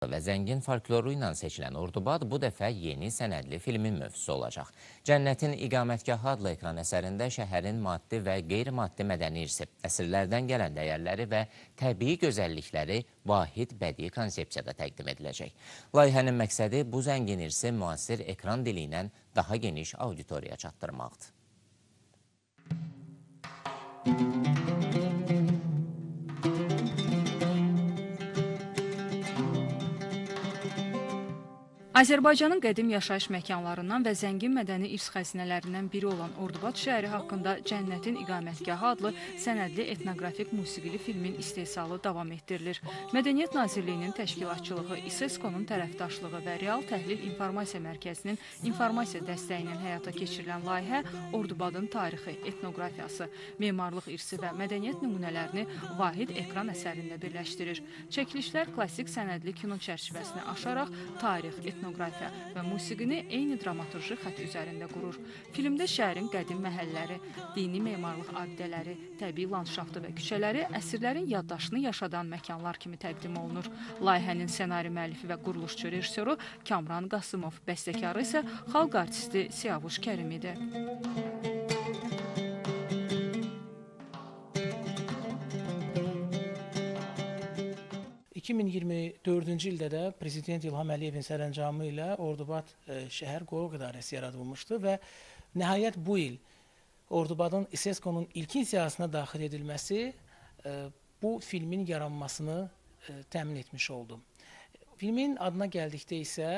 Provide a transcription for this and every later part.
Və zəngin folkloru ilə seçilən Ordubad bu dəfə yeni sənədli filmin mövzusu olacaq. Cənnətin İqamətgahı adlı ekran əsərində şəhərin maddi və qeyri-maddi mədəni irsi, əsrlərdən gələn dəyərləri və təbii gözəllikləri vahid bədii konsepsiyada təqdim ediləcək. Layihənin məqsədi bu zəngin irsi müasir ekran dili ilə daha geniş auditoriya çatdırmaqdır. Azərbaycanın qədim yaşayış məkanlarından və zəngin mədəni irs xəzinələrindən biri olan Ordubad şəhəri haqqında Cənnətin İqamətgahı adlı sənədli etnoqrafik musiqili filmin istehsalı davam etdirilir. Mədəniyyət Nazirliyinin təşkilatçılığı, İSESCO-nun tərəfdaşlığı və Real Təhlil İnformasiya Mərkəzinin informasiya dəstəyinin həyata keçirilən layihə Ordubadın tarixi, etnoqrafiyası, memarlıq irsi və mədəniyyət nümunələrini vahid ekran əsərində birləşdirir. Çəkilişlər klassik sənədli kino çərçivəsini aşaraq tarix, etnoqrafiya və musiqini eyni dramaturji xətt üzərində qurur. Filmdə şəhərin qədim məhəlləri, dini memarlıq abidələri, təbii landşaftı və küçələri əsrlərin yaddaşını yaşadan məkanlar kimi təqdim olunur. Layihənin ssenari müəllifi və quruluşçu rejissoru Kamran Qasımov, bəstəkarı isə xalq artisti Siyavuş Kərim idi. 2024-cü ildə də Prezident İlham Əliyevin sərəncamı ilə Ordubad şəhər qoruq idarəsi yaradılmışdı və nəhayət bu il Ordubadın İSESCO-nun ilkin siyahısına daxil edilməsi bu filmin yaranmasını təmin etmiş oldu. Filmin adına gəldikdə isə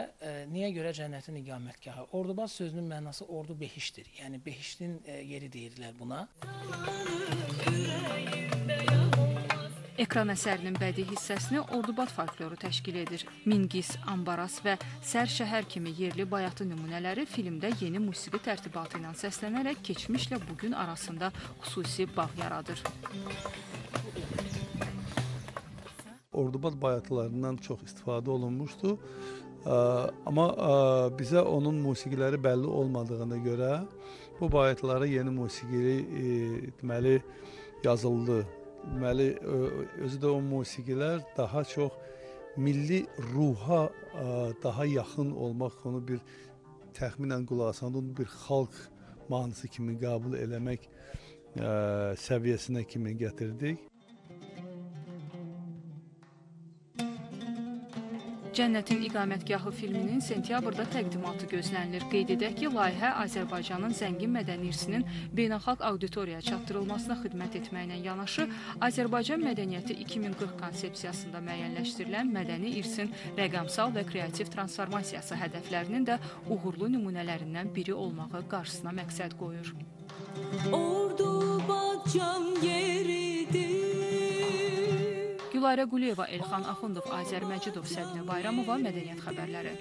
niyə görə Cənnətin İqamətgahı? Ordubad sözünün mənası ordu behişdir. Yəni behiştin yeri deyirlər buna. Ekran əsərinin bədii hissəsini Ordubad folkloru təşkil edir. Mingis, Ambaras və Sərşəhər kimi yerli bayatı nümunələri filmdə yeni musiqi tərtibatı ilə səslənərək keçmişlə bugün arasında xüsusi bağ yaradır. Ordubad bayatılarından çox istifadə olunmuşdu. Amma bizə onun musiqiləri bəlli olmadığına görə bu bayatlara yeni musiqili deməli yazıldı. Deməli, özü də o musiqilər daha çox milli ruha daha yaxın olmaq, onu bir təxminən qulaq asanda onu bir xalq mahnısı kimi qəbul eləmək səviyyəsinə kimi gətirdik. Cənnətin İqamətgahı filminin sentyabrda təqdimatı gözlənilir. Qeyd edək ki, layihə Azərbaycanın zəngin mədəni irsinin beynəlxalq auditoriyaya çatdırılmasına xidmət etməklə yanaşı, Azərbaycan mədəniyyəti 2040 konsepsiyasında müəyyənləşdirilən mədəni irsin rəqəmsal və kreativ transformasiyası hədəflərinin də uğurlu nümunələrindən biri olmağı qarşısına məqsəd qoyur. Ordubad can yeridir. Gülarə Quliyeva, Elxan Axundov, Azər Məcidov, Səbinə Bayramova, Mədəniyyət xəbərləri.